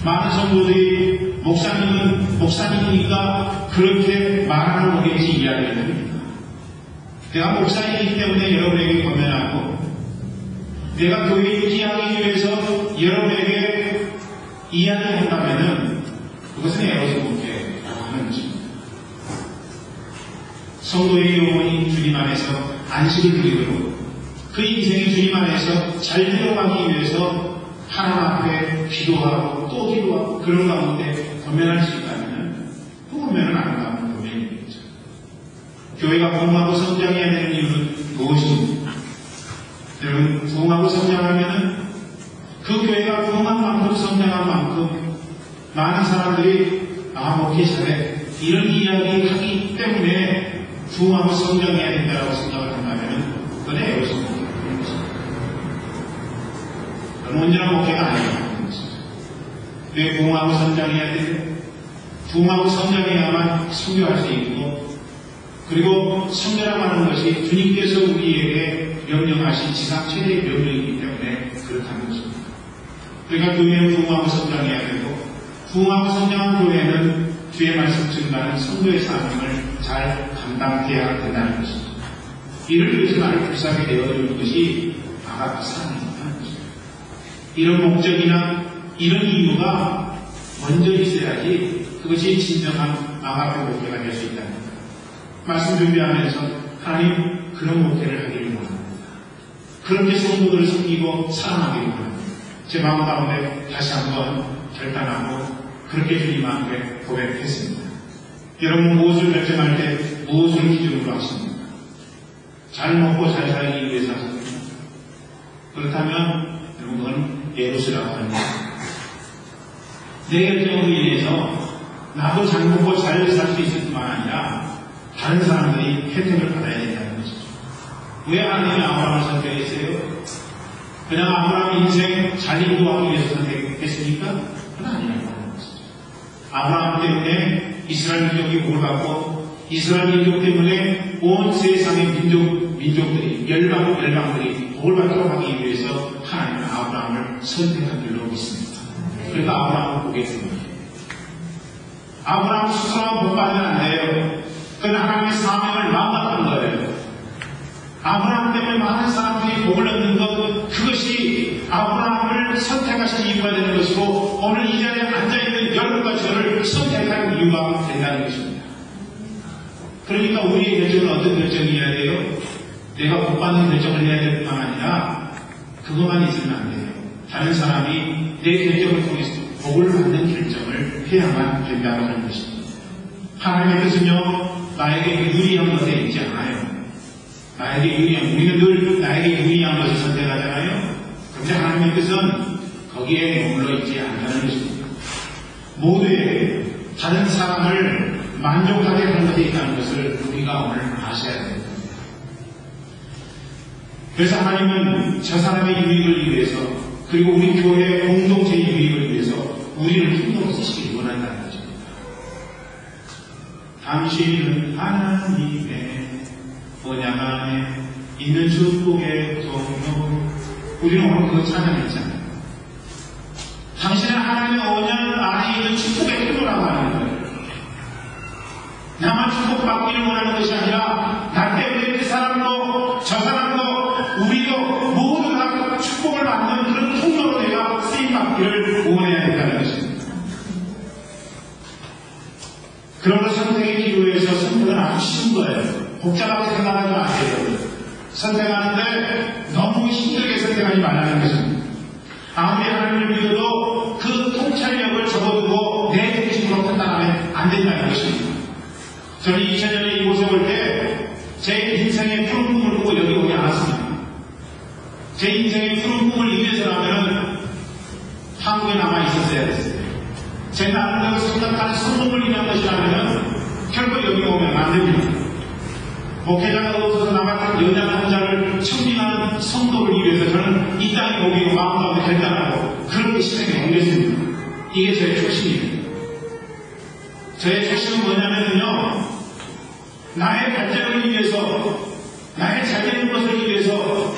많은 성도들이 목사님은 목사님이니까 그렇게 말하는 거겠지 이야기를 합니다. 내가 목사이기 때문에 여러분에게 권면하고, 내가 교회 유지하기 위해서 여러분에게 이야기한다면은 그것은 에로스 목회라고 하는 것입니다. 성도의 영혼이 주님 안에서 안식을 누리고 그 인생이 주님 안에서 잘 되어가기 위해서 하나님 앞에 기도하고 또 기도하고 그런 가운데 권면할 수 있다면 그 권면은 아름다운 권면이겠죠. 교회가 부흥하고 성장해야 되는 이유는 무엇입니까? 여러분, 부흥하고 성장하면은 그 교회가 부흥한 만큼 성장한 만큼 많은 사람들이 목회 잘해 이런 이야기 하기 때문에 부흥하고 성장해야 된다고 생각을 한다면 그건 에로스 목회가 것입니다. 온전한 목회가 아니라는 것입니다. 왜 부흥하고 성장해야 돼요? 부흥하고 성장해야만 선교할 수 있고, 그리고 선교라고 하는 것이 주님께서 우리에게 명령하신 지상 최대의 명령이기 때문에 그렇다는 것입니다. 그러니까 교회는 부흥하고 성장해야 되고, 부흥하고 성장한 교회는 주의 말씀 증가하는 성도의 사명을 잘 감당해야 된다는 것입니다. 이를 위해서 나를 불쌍하게 되어주는 것이 아가페 사랑입니다. 이런 목적이나 이런 이유가 먼저 있어야지 그것이 진정한 아가페 목회가 될 수 있다는 겁니다. 말씀 준비하면서 하나님 그런 목회를 하기를 원합니다. 그렇게 성도들을 섬기고 사랑하기를 원합니다. 제 마음 가운데 다시 한번 결단하고 그렇게 주님 앞에 고백했습니다. 여러분, 무엇을 결정할 때 무엇을 기준으로 하십니까? 잘 먹고 잘 살기 위해서 하십니까? 그렇다면 여러분, 그건 에로스라고 합니다. 내 결정으로 인해서 나도 잘 먹고 잘 살 수 있을 뿐만 아니라 다른 사람들이 혜택을 받아야 된다는 것이죠. 왜 하나님이 아브라함을 선택했어요? 그냥 아브라함 인생 잘 인도하기 위해서 선택했습니까? 그건 아니라고 하는 것이죠. 아브라함 때문에 이스라엘 민족이 복을 받고, 이스라엘 민족 때문에 온 세상의 민족들이 열방들이 복을 받도록 하기 위해서 하나님은 아브라함을 선택한 줄로 믿습니다. 그러니까 아브라함을 보게 됩니다. 아브라함 스스로 못 받으면 안 돼요. 그건 하나님의 사명을 망각한 거예요. 아브라함 때문에 많은 사람들이 복을 얻는 것, 그것이 아브라함을 선택하신 이유가 되는 것이고, 오늘 이 자리에 앉아있는 여러분과 저를 선택할 이유가 된다는 것입니다. 그러니까 우리의 결정은 어떤 결정이어야 돼요? 내가 복 받는 결정을 해야 될 뿐만 아니라 그것만 있으면 안 돼요. 다른 사람이 내 결정을 통해서 복을 받는 결정을 해야만 된다고 하는 것입니다. 하나님의 뜻은요, 나에게 유리한 것에 있지 않아요. 나에게 유리한, 우리는 늘 나에게 유리한 것을 선택하잖아요. 그런데 하나님의 뜻은 거기에 머물러 있지 않다는 것입니다. 모두의 다른 사람을 만족하게 하는 것에 있다는 것을 우리가 오늘 아셔야 됩니다. 그래서 하나님은 저 사람의 유익을 위해서, 그리고 우리 교회의 공동체의 유익을 위해서 우리를 힘으로 쓰시기 원한다는 것입니다. 당신은 하나님의 언약 안에 있는 축복의 통로. 우리는 오늘 그거 찬양했잖아요. 당신은 하나님의 언약 안에 있는 축복의 통로라고 하는 거예요. 나만 축복받기를 원하는 것이 아니라 나 때문에 그 사람도 저 사람도 우리도 모두 다 축복을 받는 그런 통로로 내가 쓰임받기를 원해야 된다는 것입니다. 그러므로 선택의 기로에서 선택은 아주 쉬운 거예요. 복잡하게 생각하지 마세요. 선택하는데 너무 힘들게 선택하지 말라는 것입니다. 아무리 하나님을 믿어도 그 통찰력을 접어두고 내 중심으로 판단하면 안 된다는 것입니다. 저는 2000년에 이곳에 올 때 제 인생의 푸른 꿈을 보고 여기 오지 않았습니다. 제 인생의 푸른 꿈을 이루어서라면 한국에 남아 있었어야 됐어요. 제 나름대로 생각하는 성공을 이루는 것이라면 결코 여기 오면 안 됩니다. 목회자가 없어서 남았던 여자 남자를 청빙하는 성도를 위해서 저는 이 땅에 오기로 마음가운데 결단하고 그런 시간에 옮겼습니다. 이게 제 초심이에요. 저의 초심은 뭐냐면요, 나의 발전을 위해서, 나의 잘되는 것을 위해서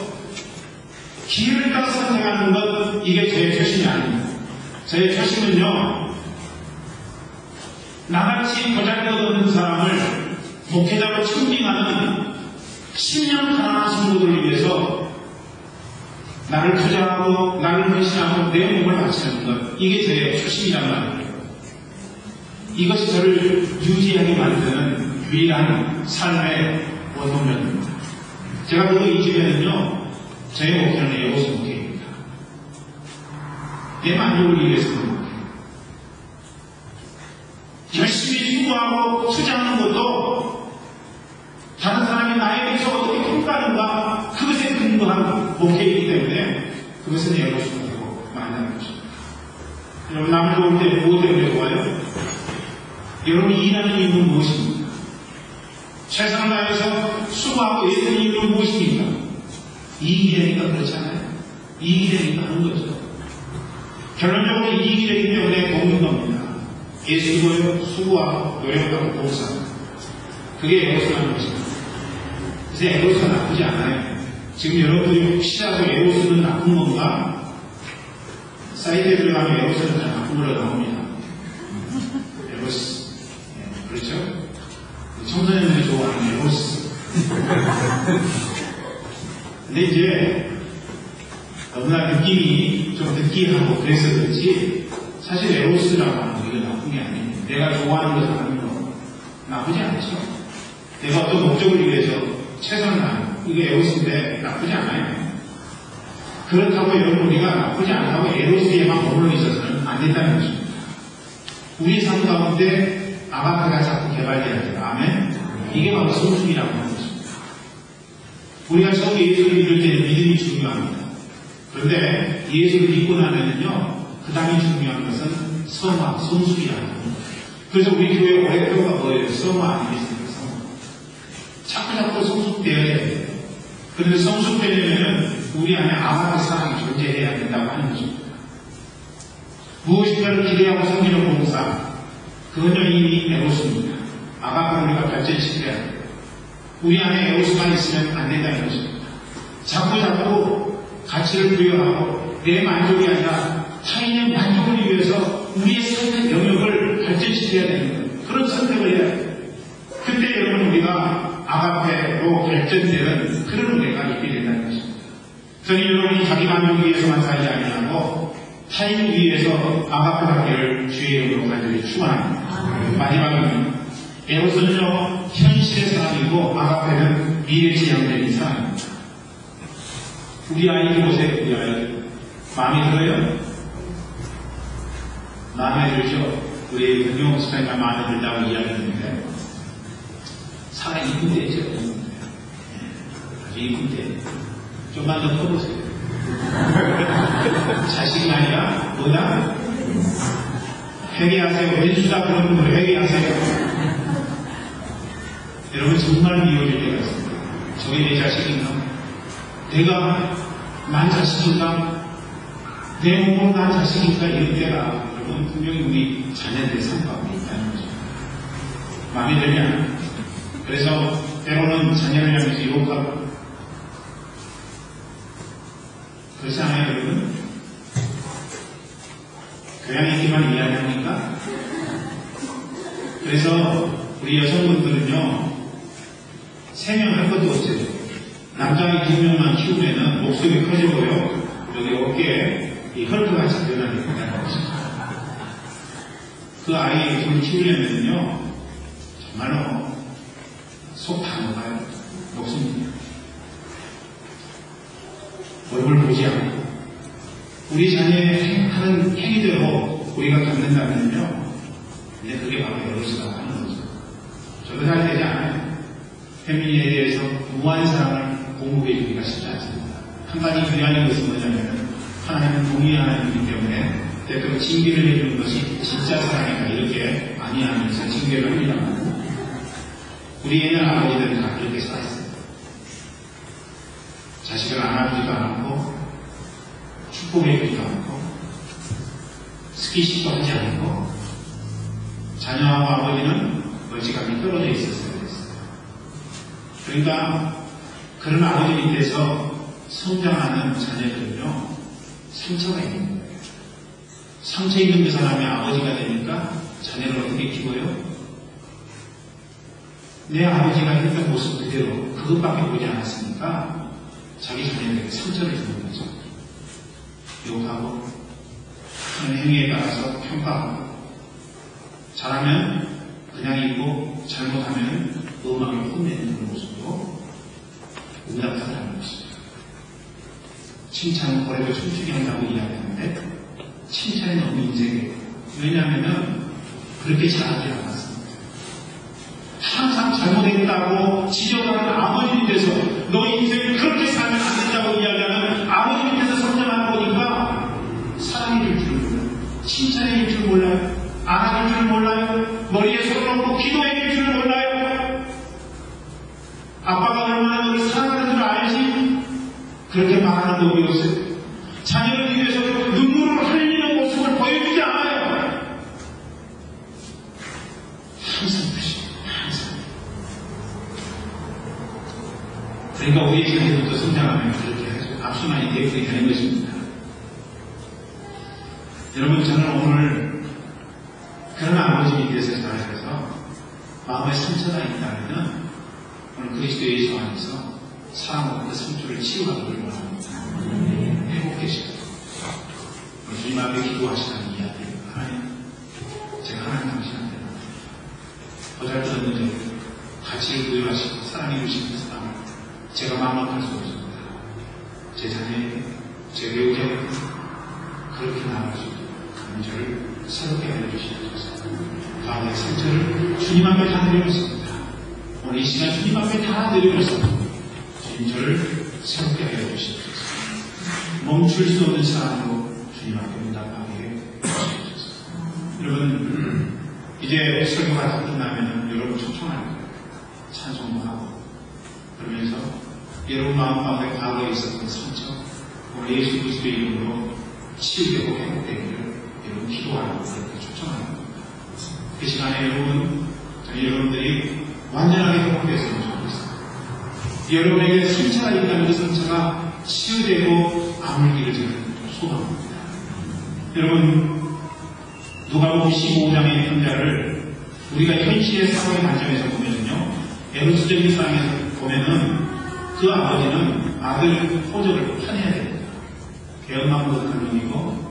기회를 따라 선택하는 것, 이게 제 초심이 아닙니다. 저의 초심은요, 나같이 도자기얻는 사람을 목회자로 청빙하는 10년 가난한 성도들을 위해서 나를 투자하고 나를 헌신하고 내 몸을 바치는 것, 이게 제 초심이란 말이에요. 이것이 저를 유지하게 만드는 유일한 삶의 원동력입니다. 제가 보고 이 집에는요, 저의 목회는 예고스 목회입니다. 내 만족을 위해서는 목회. 열심히 수고하고 투자하는 것도 다른 사람이 나에 대해서 어떻게 평가하는가, 그것에 근거한 목회이기 때문에 그것은 예고스 목회고 만나는 것입니다. 여러분, 남을 좋을 때 무엇 때문에 좋아요? 여러분이 일하는 이유는 무엇입니까? 최선을 다해서 수고하고 애쓰는 이유는 무엇입니까? 이익이 되니까 그렇잖아요. 이익이 되니까 하는 거죠. 결론적으로 이익이 되기 때문에 돕는 겁니다. 애쓰고요, 수고하고 노력하고 봉사하고. 그게 에고스라는 것입니다. 그래서 에고스가 나쁘지 않아요. 지금 여러분들이 혹시라도 에고스는 나쁜 건가? 사이트에 들어가면 에고스는 다 나쁜 걸로 나옵니다. 에고스. 그렇죠? 청소년들이 좋아하는 에고스. 근데 이제 너무나 느낌이 좀 느끼하고 그래서 그렇지, 사실 에고스라고 하는 거 이거 나쁜 게 아니에요. 내가 좋아하는 것을 하는 거 나쁘지 않죠. 내가 어떤 목적을 위해서 최선을 다하는 거, 이거 에고스인데 나쁘지 않아요. 그렇다고 여러분, 우리가 나쁘지 않다고 에고스에만 머물러 있어서는 안 된다는 것입니다. 우리 삶 가운데 아가페가 자꾸 개발돼야 돼요. 아멘? 이게 바로 성숙이라고 하는 것입니다. 우리가 처음 예수를 믿을 때는 믿음이 중요합니다. 그런데 예수를 믿고 나면은요, 그 다음에 중요한 것은 성화, 성숙이라고 합니다. 그래서 우리 교회 오해표가 뭐예요? 성화 아니겠습니까? 성화. 자꾸 성숙되어야 돼요. 그런데 성숙되려면 우리 안에 아가페 사랑이 존재해야 된다고 하는 것입니다. 무엇인가를 기대하고 섬기는 봉사, 그건요 이미 에고스입니다. 아가페를 우리가 발전시켜야 돼요. 우리 안에 에고스만 있으면 안 된다는 것입니다. 자꾸 가치를 부여하고 내 만족이 아니라 타인의 만족을 위해서 우리의 삶의 영역을 발전시키는 현실시켜야 되는 거예요. 그런 선택을 해야 돼요. 그때 여러분 우리가 아가페로 결정되는 그런 은혜가 있게 된다는 것입니다. 저는 여러분이 자기 만족을 위해서만 살지 아니하고 타인을 위해서 아가페 받기를 주의 이름으로 간절히 축원합니다. 마지막은 에로선요 현실의 사람이고 아가페는 미래지향적인 사람입니다. 우리 아이들 보세요. 우리 아이들 마음에 들어요? 마음에 들죠? 우리 금용 스파이가 마음에 들다고 이야기했는데 사람이 이쁜데죠. 아주 이쁜데 좀만 더 커보세요. 자식이 아니라 뭐다? 회개하세요. 왼수다 그런 분들 회개하세요. 여러분 정말 미워질 때가 있습니다. 저게 내 자식인가? 내가 난 자식인가? 내 몸으로 난 자식인가? 이런 때가 여러분 분명히 우리 자녀들의 삶 가운데 있다는 거죠. 마음에 들면 그래서 때로는 자녀를 향해서 유혹하고 그렇지 않아요 여러분? 교양이기만 이야기합니까? 그래서 우리 여성분들은요 3명 할 것도 없어요. 남자가 2명만 키우면은 목소리 커지고요 여기 어깨에 이 헐크가 잡혀나게 된다는 것입니다. 그 아이 둘 키우려면요 정말로 속 다 녹아요. 녹습니다. 얼굴 보지 않고 우리 자녀의 하는 행위대로 우리가 갖는다면요 근데 그게 바로 에로스라고 하는 거죠. 저도 잘 되지 않아요. 페미니에 대해서 무한 사랑을 공급해 주기가 쉽지 않습니다. 한 가지 중요한 것은 뭐냐면 하나님은 동의 하나님이기 때문에 때때로 징계를 해주는 것이 진짜 사랑이다 이렇게 아니하면서 징계를 합니다만 우리 애는 아버지들은 다 그렇게 살았어요. 자식을 안아주지도 않고 축복해주지도 않고 스킨십도 하지 않고 자녀하고 아버지는 멀찌감이 떨어져 있었어요. 그러니까 그런 아버지 밑에서 성장하는 자녀들은요 상처가 있는 거예요. 상처 있는 그 사람이 아버지가 되니까 자녀를 어떻게 키워요? 내 아버지가 했던 모습 그대로 그것밖에 보지 않았으니까 자기 자녀에게 상처를 주는 거죠. 욕하고 하는 행위에 따라서 평가하고 잘하면 그냥 있고 잘못하면 음악을 혼내는 그런 모습으로 응답한다는 것입니다. 칭찬은 고래도 춤추게 한다고 이야기하는데 칭찬이 너무 인색해요. 왜냐하면 그렇게 잘하지 않았습니다. 항상 잘못했다고 지적하는 아버지 밑에서 너 인생을 그렇게 살면 안 된다고 이야기하는 아버지 밑에서 성장하는 거니까 사랑해줄 줄 몰라요. 칭찬해줄 줄 몰라요. 안아줄 줄 몰라요. 머리에 손을 얹고 기도해줄 줄 몰라요. 아빠가 얼마나 너를 사랑하는 줄 알지? 그렇게 말하는 거 배웠어요. 자녀를 위해서 눈물을 흘리는 모습을 보여주지 않아요. 항상 그러시죠. 항상. 그러니까 우리 자녀부터 성장하면 그렇게 하죠. 앞서만 대응이 되는 것입니다. 여러분 저는 오늘 그런 아버지 밑에서 자라셔서 마음에 상처가 있다면 오늘 그리스도 예수 안에서 사랑으로 그 상처를 치유하기를 원합니다. 회복되시고 주님 앞에 기도하시라는 이야기 하나님 제가 하나님 당신한테 보잘것없는 저 가치를 부여하시고 사랑해 주시는 사람을 제가 막막할 수 없습니다. 제 자녀에게 제 배우자에게 그렇게 나아가시고 저를 새롭게 알려주시옵소서. 다음에 상처를 주님 앞에 다 드려놓습니다. 오늘 이 시간 주님 앞에 다 드려놓습니다. 주님 저를 새롭게 알려주시옵소서. 멈출 수 없는 사랑으로 주님 앞에 응답하게 해주시옵소서. 여러분 이제 설교가 다 끝나면 여러분 초청할 거예요. 찬송도 하고 그러면서 여러분 마음 가운데 과거에 있었던 상처 오늘 예수 그리스도의 이름으로 치유되고 회복되기를 여러분 기도하는 그렇게 초청하는 겁니다. 그 시간에 여러분들이 완전하게 회복되었으면 좋겠습니다. 여러분에게 상처가 있다는 그 상처가 치유되고 아물기를 저는 소망합니다. 여러분 누가복음 15장의 편자를 우리가 현실의 사고의 관점에서 보면요, 에로스적인 상황에서 보면은 그 아버지는 아들 호적을 파내야 됩니다. 개엄만 고득한 놈이고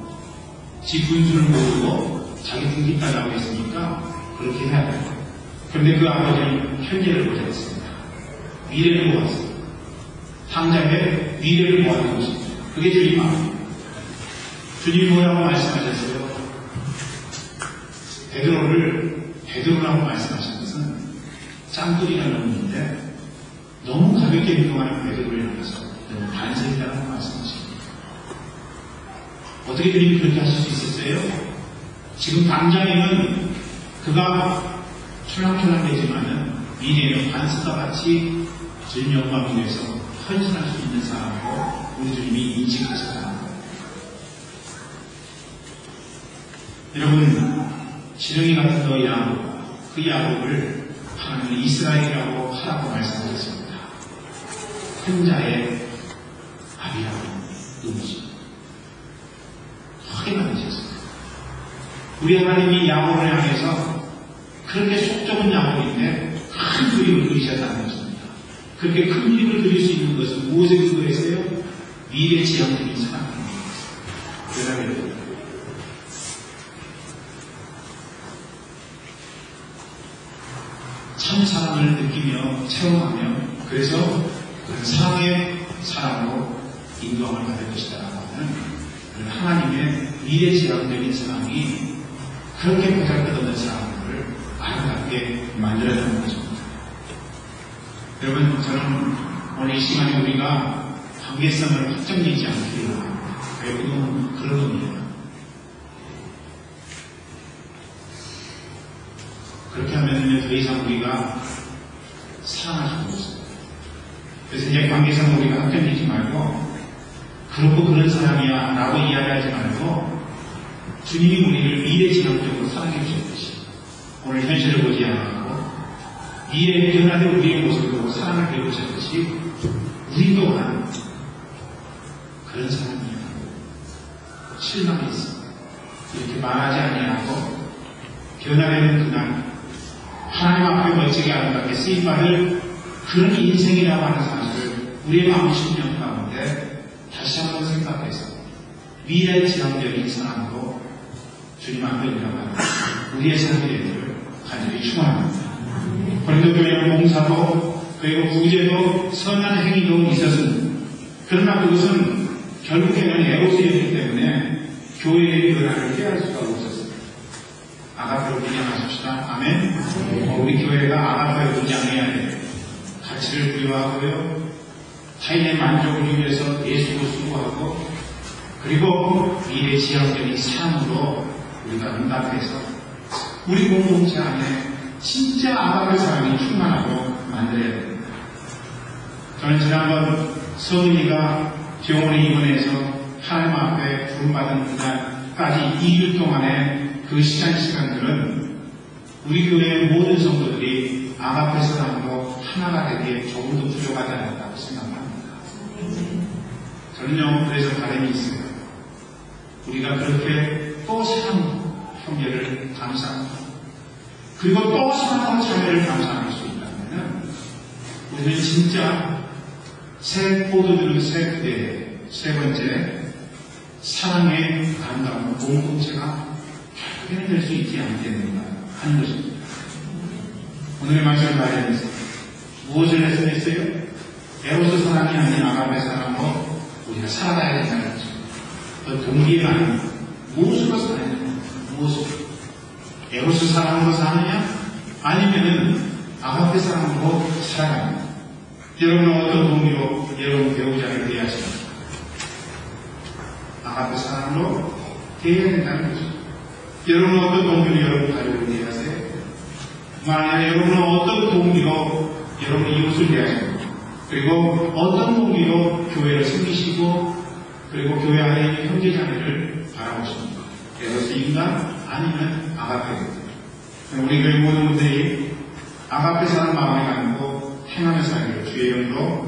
지 군수를 모르고 자기 등기까지 하고 있으니까 그렇게 해야 돼요. 그런데 그 아버지는 현재를 보지 않습니다. 미래를 보았습니다. 당장의 미래를 보았던 것입니다. 그게 주님 마음입니다. 주님이 뭐라고 말씀하셨어요? 베드로라고 말씀하신 것은 짱돌이라는 놈인데 너무 가볍게 행동하는 베드로를 향해서 너무 반성이라고 말씀하십니다. 어떻게 주님이 그렇게 하실 수 있었어요? 지금 당장에는 그가 촐랑촐랑되지만은 미래에는 반석과 같이 주님 영광을 위해서 헌신할 수 있는 사람으로 우리 주님이 인식하셨다는 거예요. 여러분, 지렁이 같은 너 야곱, 그 야곱을 하나님은 이스라엘이라고 하라고 말씀하셨습니다. 큰 자의 아비라고 누구십니까? 크게 만드셨습니다. 우리 하나님이 야곱을 향해서 그렇게 속 좁은 야곱인데 큰 그림을 그리셨다는 것입니다. 그렇게 큰 그림을 그릴 수 있는 것은 무엇에 근거해서요? 미래 지향적인 사랑입니다. 대단해요. 참 사랑을 느끼며 체험하며 그래서 그런 사랑의 사랑으로 인정을 받을 것이다라고 하는 하나님의 미래지향적인 사랑이 그렇게 보잘것없는 사랑을 아름답게 만들어내는 것입니다. 여러분, 저는 오늘 이 시간에 우리가 관계성을 확정되지 않기를 바랍니다. 외국은 그런 의미예요. 그렇게 하면 더 이상 우리가 사랑할 수가 없어요. 그래서 이제 관계상 우리가 확정되지 말고 그렇고 그런 사람이야 라고 이야기하지 말고 주님이 우리를 미래지향적으로 사랑해 주셨듯이 오늘 현실을 보지 않고 미래에 변화된 우리의 모습을 보고 사랑을 배우셨듯이 우리 또한 그런 사람이야 실망이 있어 이렇게 말하지 아니하고 변화되는 그날 하나님 앞에 멋지게 아름답게 쓰임받을 그런 인생이라고 하는 사실을 우리의 마음 심령 가운데 다시 한번 생각해서 미래지향적인 사랑으로 주님 앞에 일어나는 우리의 삶이 되기를 간절히 축원합니다. 고린도교회는 봉사도 그리고 구제도 선한 행위도 있었습니다. 그러나 그것은 결국에는 에로스였기 때문에 교회의 변화를 깨할 수가 없었습니다. 아가페로 분양하십시다. 아멘. 우리 교회가 아가페로 분양해야 돼요. 가치를 부여하고요. 타인의 만족을 위해서 예수를 수고하고 그리고 미래 지향적인 삶으로 우리가 응답해서 우리 공동체 안에 진짜 아가페 사랑이 충만하고 만들어야 됩니다. 저는 지난번 성은이가 병원에 입원해서 하나님 앞에 부름받은 그날까지 2주 동안의 그 시간들은 우리 교회의 모든 성도들이 아가페 사랑으로 하나가 되기에 조금도 부족하지 않았다고 생각합니다. 저는요, 그래서 바람이 있어요. 우리가 그렇게 또 사랑 형제를 감사합니다. 그리고 또 사랑하는 자매를 감사할 수 있다면 우리는 진짜 새 포도주는 새 그대의 세 번째 사랑의 아름다운 공동체가 결국에는 될 수 있지 않겠는가 하는 것입니다. 오늘의 말씀을 말하면서 무엇을 했어요? 에로스 사랑이 아닌 아가페 사랑으로 우리가 살아가야 된다는 것입니다. 그 동기가 아닌 무엇으로 살아야 되냐? 무엇으로? 에로스 사랑으로 사느냐? 아니면은 아가페 사랑으로 살아가느냐? 여러분은 어떤 동기로 여러분 배우자를 대하십니까? 아가페 사랑으로 대해야 된다는 것입니다. 여러분은 어떤 동기로 여러분 가족을 대하세요? 만약에 여러분은 어떤 동기로 여러분 이웃을 대하십니까? 그리고 어떤 동기로 교회를 섬기시고 그리고 교회 안에 있는 형제자매를 바라보십니까? 에로스 인간 아니면 아가페입니다. 우리 교회 모든 분들이 아가페 사랑 마음에 갖고 행하며 살기를 주의 이름으로